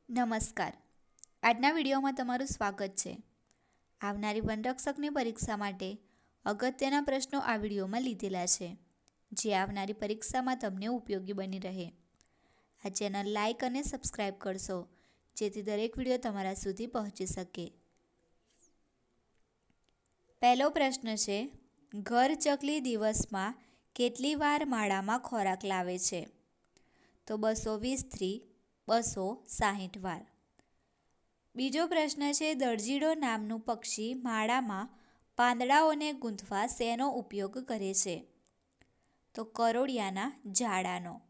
નમસ્કાર. આજના વિડીયોમાં તમારું સ્વાગત છે. આવનારી વનરક્ષકની પરીક્ષા માટે અગત્યના પ્રશ્નો આ વિડીયોમાં લીધેલા છે, જે આવનારી પરીક્ષામાં તમને ઉપયોગી બની રહે. આ ચેનલ લાઇક અને સબસ્ક્રાઈબ કરશો, જેથી દરેક વિડીયો તમારા સુધી પહોંચી શકે. પહેલો પ્રશ્ન છે, ઘર ચકલી દિવસમાં કેટલી વાર માળામાં ખોરાક લાવે છે? તો 220 થી 260 વાર. બીજો પ્રશ્ન છે, દરજીડો નામનું પક્ષી માળામાં પાંદડાઓને ગૂંથવા શેનો ઉપયોગ કરે છે? તો કરોળિયાના જાળાનો.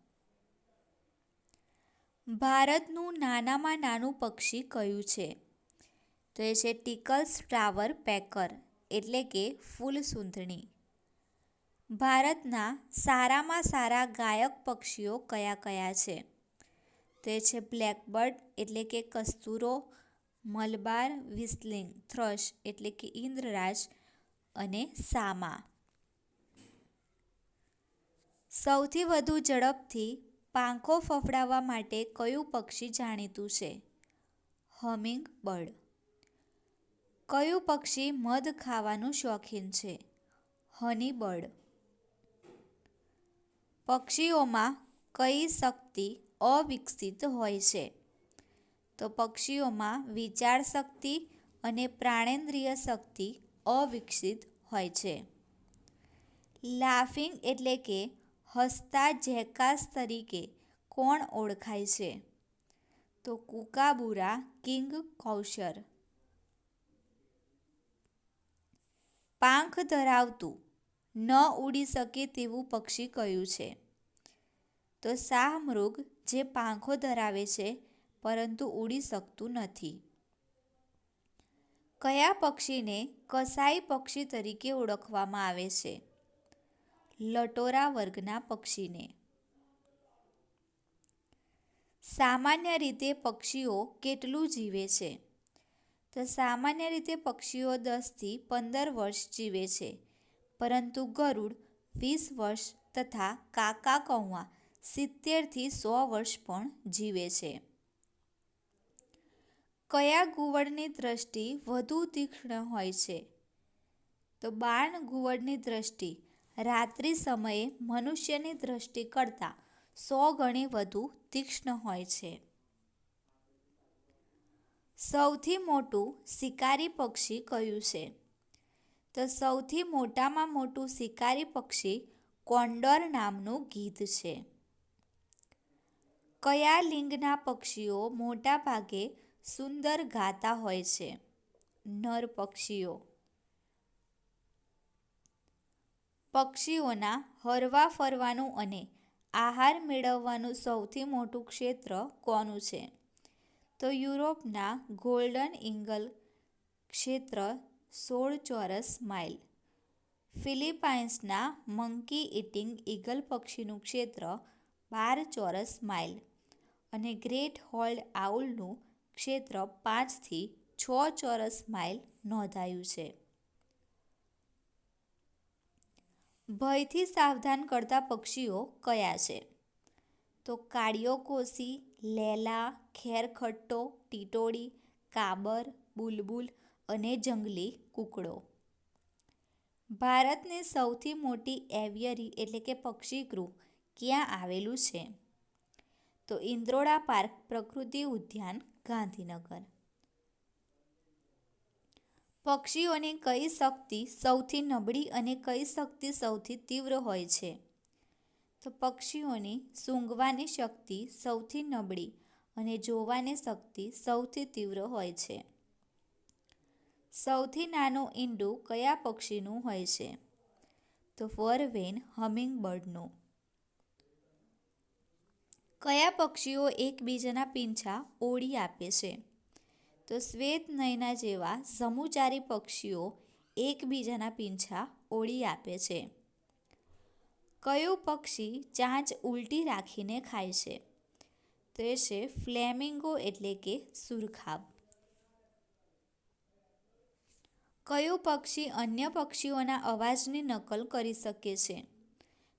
ભારતનું નાનામાં નાનું પક્ષી કયું છે? તો એ છે ટિકલ્સ ફ્લાવર પેકર, એટલે કે ફૂલ સૂંથણી. ભારતના સારામાં સારા ગાયક પક્ષીઓ કયા કયા છે? તો એ છે બ્લેકબર્ડ, એટલે કે કસ્તુરો, મલબાર વિસ્લિંગ થ્રશ, એટલે કે ઇન્દ્રરાજ, અને સામા. સૌથી વધુ ઝડપથી પાંખો ફફડાવવા માટે કયું પક્ષી જાણીતું છે? Humming bird. કયું પક્ષી મધ ખાવાનું શોખીન છે? હની બર્ડ. પક્ષીઓમાં કઈ શક્તિ અવિકસિત હોય છે? તો પક્ષીઓમાં વિચાર શક્તિ અને પ્રાણેન્દ્રિય શક્તિ અવિકસિત હોય છે. લાફિંગ એટલે કે હસતા જેકાસ તરીકે કોણ ઓળખાય છે? તો કુકાબુરા કિંગફિશર. પાંખ ધરાવતું ન ઉડી શકે તેવું પક્ષી કયું છે? તો શાહમૃગ, જે પાંખો ધરાવે છે પરંતુ ઉડી શકતું નથી. કયા પક્ષીને કસાઈ પક્ષી તરીકે ઓળખવામાં આવે છે? લટોરા વર્ગના પક્ષીને. સામાન્ય રીતે પક્ષીઓ કેટલું જીવે છે? તો સામાન્ય રીતે પક્ષીઓ 10 થી 15 વર્ષ જીવે છે, પરંતુ ગરુડ 20 વર્ષ તથા કાકા કૌવા 70 થી 100 વર્ષ પણ જીવે છે. કયા ઘુવડની દ્રષ્ટિ વધુ તીક્ષ્ણ હોય છે? તો બાણ ઘુવડની દ્રષ્ટિ રાત્રિ સમયે મનુષ્યની દ્રષ્ટિ કરતાં 100 ગણી વધુ તીક્ષ્ણ હોય છે. સૌથી મોટું શિકારી પક્ષી કયું છે? તો સૌથી મોટામાં મોટું શિકારી પક્ષી કોન્ડોર નામનું ગીધ છે. કયા લિંગના પક્ષીઓ મોટા ભાગે સુંદર ગાતા હોય છે? નર પક્ષીઓ. પક્ષીઓના હરવા ફરવાનું અને આહાર મેળવવાનું સૌથી મોટું ક્ષેત્ર કોનું છે? તો યુરોપના ગોલ્ડન ઈગલ ક્ષેત્ર 16 ચોરસ માઇલ, ફિલિપાઇન્સના મંકી ઇટિંગ ઈગલ પક્ષીનું ક્ષેત્ર 12 ચોરસ માઇલ અને ગ્રેટ હોર્ન્ડ આઉલનું ક્ષેત્ર 5 થી 6 ચોરસ માઇલ નોંધાયું છે. ભયથી સાવધાન કરતા પક્ષીઓ કયા છે? તો કાળિયો કોસી, લેલા, ખેરખટ્ટો, ટીટોળી, કાબર, બુલબુલ અને જંગલી કુકડો. ભારતની સૌથી મોટી એવિયરી એટલે કે પક્ષીગૃહ ક્યાં આવેલું છે? તો ઇન્દ્રોડા પાર્ક પ્રકૃતિ ઉદ્યાન, ગાંધીનગર. પક્ષીઓની કઈ શક્તિ સૌથી નબળી અને કઈ શક્તિ સૌથી તીવ્ર હોય છે? તો પક્ષીઓની સૂંઘવાની શક્તિ સૌથી નબળી અને જોવાની શક્તિ સૌથી તીવ્ર હોય છે. સૌથી નાનું ઈંડું કયા પક્ષીનું હોય છે? તો ફર-વેન હમિંગબર્ડનું. કયા પક્ષીઓ એકબીજાના પીંછા ઓળી આપે છે? તો શ્વેત નયના જેવા સમૂચારી પક્ષીઓ એકબીજાના પીંછા ઓળી આપે છે. કયું પક્ષી ચાંચ ઉલટી રાખીને ખાય છે? તો એ છે ફ્લેમિંગો, એટલે કે સુરખાબ. કયું પક્ષી અન્ય પક્ષીઓના અવાજની નકલ કરી શકે છે?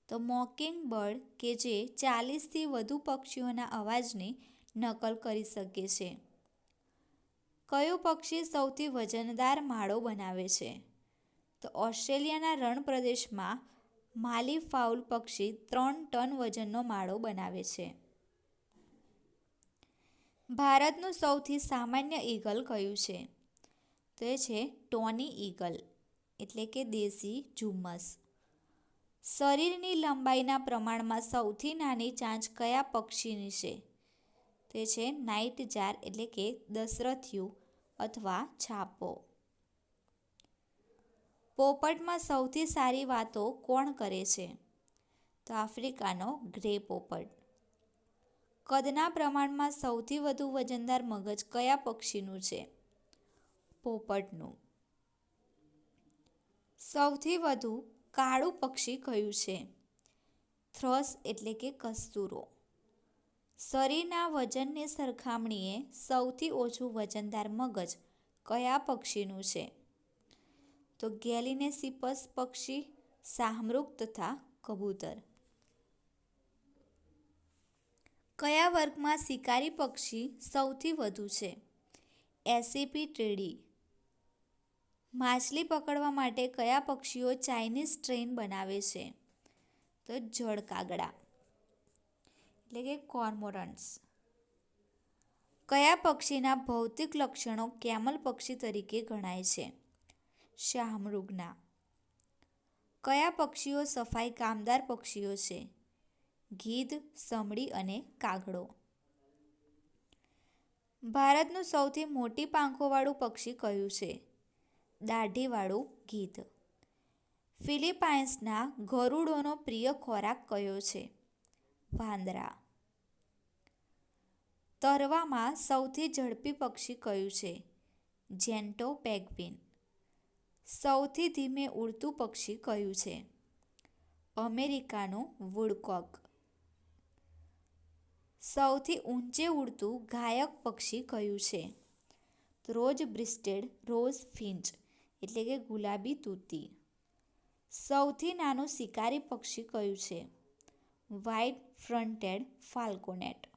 તો મોકિંગ બર્ડ, કે જે 40 થી વધુ પક્ષીઓના અવાજની નકલ કરી શકે છે. કયું પક્ષી સૌથી વજનદાર માળો બનાવે છે? તો ઓસ્ટ્રેલિયાના રણ પ્રદેશમાં માલી ફાઉલ પક્ષી 3 ટન વજનનો માળો બનાવે છે. ભારતનું સૌથી સામાન્ય ઈગલ કયું છે? તો એ છે ટોની ઈગલ એટલે કે દેશી ઝુમ્મસ. શરીરની લંબાઈના પ્રમાણમાં સૌથી નાની ચાંચ કયા પક્ષીની છે? તે છે નાઇટજાર એટલે કે દશરથિયું અથવા છાપો. પોપટમાં સૌથી સારી વાતો કોણ કરે છે? તો આફ્રિકાનો ગ્રે પોપટ. કદના પ્રમાણમાં સૌથી વધુ વજનદાર મગજ કયા પક્ષીનું છે? પોપટનું. સૌથી વધુ કાળું પક્ષી કયું છે? થ્રસ એટલે કે કસ્તુરો. શરીરના વજનની સરખામણીએ સૌથી ઓછું વજનદાર મગજ કયા પક્ષીનું છે? તો ગેલિનેસિપસ પક્ષી, શાહમૃગ તથા કબૂતર. કયા વર્ગમાં શિકારી પક્ષી સૌથી વધુ છે? એસિપિટ્રિડી. માછલી પકડવા માટે કયા પક્ષીઓ ચાઇનીઝ ટ્રેન બનાવે છે? તો જળકાગડા એટલે કે કોર્મોરન્ટ્સ. કયા પક્ષીના ભૌતિક લક્ષણો કેમલ પક્ષી તરીકે ગણાય છે? શાહમૃગના. કયા પક્ષીઓ સફાઈ કામદાર પક્ષીઓ છે? ગીધ, સમડી અને કાગડો. ભારતનું સૌથી મોટી પાંખોવાળું પક્ષી કયું છે? દાઢીવાળું ગીધ. ફિલિપાઇન્સના ગરુડોનો પ્રિય ખોરાક કયો છે? વાંદરા. તરવામાં સૌથી ઝડપી પક્ષી કયું છે? જેન્ટો પેગ્વિન. સૌથી ધીમે ઉડતું પક્ષી કયું છે? અમેરિકાનું વુડકોક. સૌથી ઊંચે ઉડતું ગાયક પક્ષી કયું છે? રોઝ બ્રેસ્ટેડ રોઝ ફિન્ચ એટલે કે ગુલાબી તૂતી. સૌથી નાનું શિકારી પક્ષી કયું છે? વ્હાઇટ ફ્રન્ટેડ ફાલ્કોનેટ.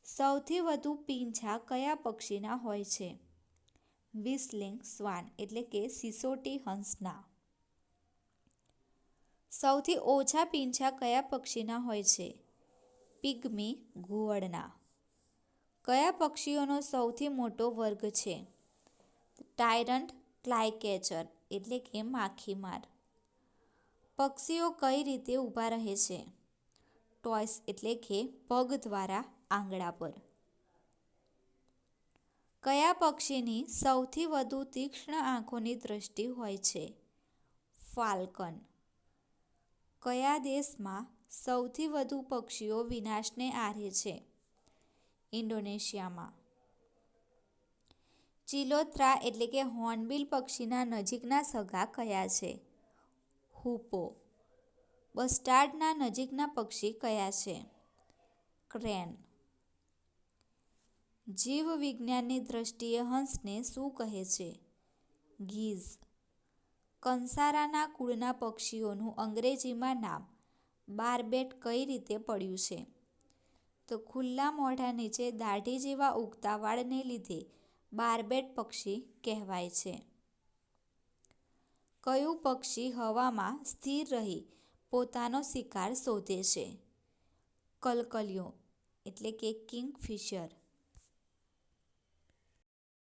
સૌથી વધુ પીંછા કયા પક્ષીના હોય છે? વ્હિસ્લિંગ સ્વાન એટલે કે સિસોટી હંસના. સૌથી ઓછા પીંછા કયા પક્ષીના હોય છે? પિગ્મી ઘુવડના. કયા પક્ષીઓનો સૌથી મોટો વર્ગ છે? ટાયરન્ટ ફ્લાયકેચર એટલે કે માખીમાર. પક્ષીઓ કઈ રીતે ઊભા રહે છે? ટોયસ એટલે કે પગ દ્વારા આંગળા પર. કયા પક્ષીની સૌથી વધુ તીક્ષ્ણ આંખોની દ્રષ્ટિ હોય છે? ફાલ્કન. કયા દેશમાં સૌથી વધુ પક્ષીઓ વિનાશને આરે છે? ઇન્ડોનેશિયામાં. ચિલોત્રા એટલે કે હોર્નબિલ પક્ષીના નજીકના સગા કયા છે? હુપો. બસ્ટાર્ડના નજીકના પક્ષી કયા છે? ક્રેન. જીવવિજ્ઞાનની દ્રષ્ટિએ હંસને શું કહે છે? ગીઝ. કંસારાના કુળના પક્ષીઓનું અંગ્રેજીમાં નામ બાર્બેટ કઈ રીતે પડ્યું છે? તો ખુલ્લા મોઢા નીચે દાઢી જેવા ઉગતા વાળને લીધે બાર્બેટ પક્ષી કહેવાય છે. કયું પક્ષી હવામાં સ્થિર રહી પોતાનો શિકાર શોધે છે? કલકલિયો એટલે કે કિંગફિશર.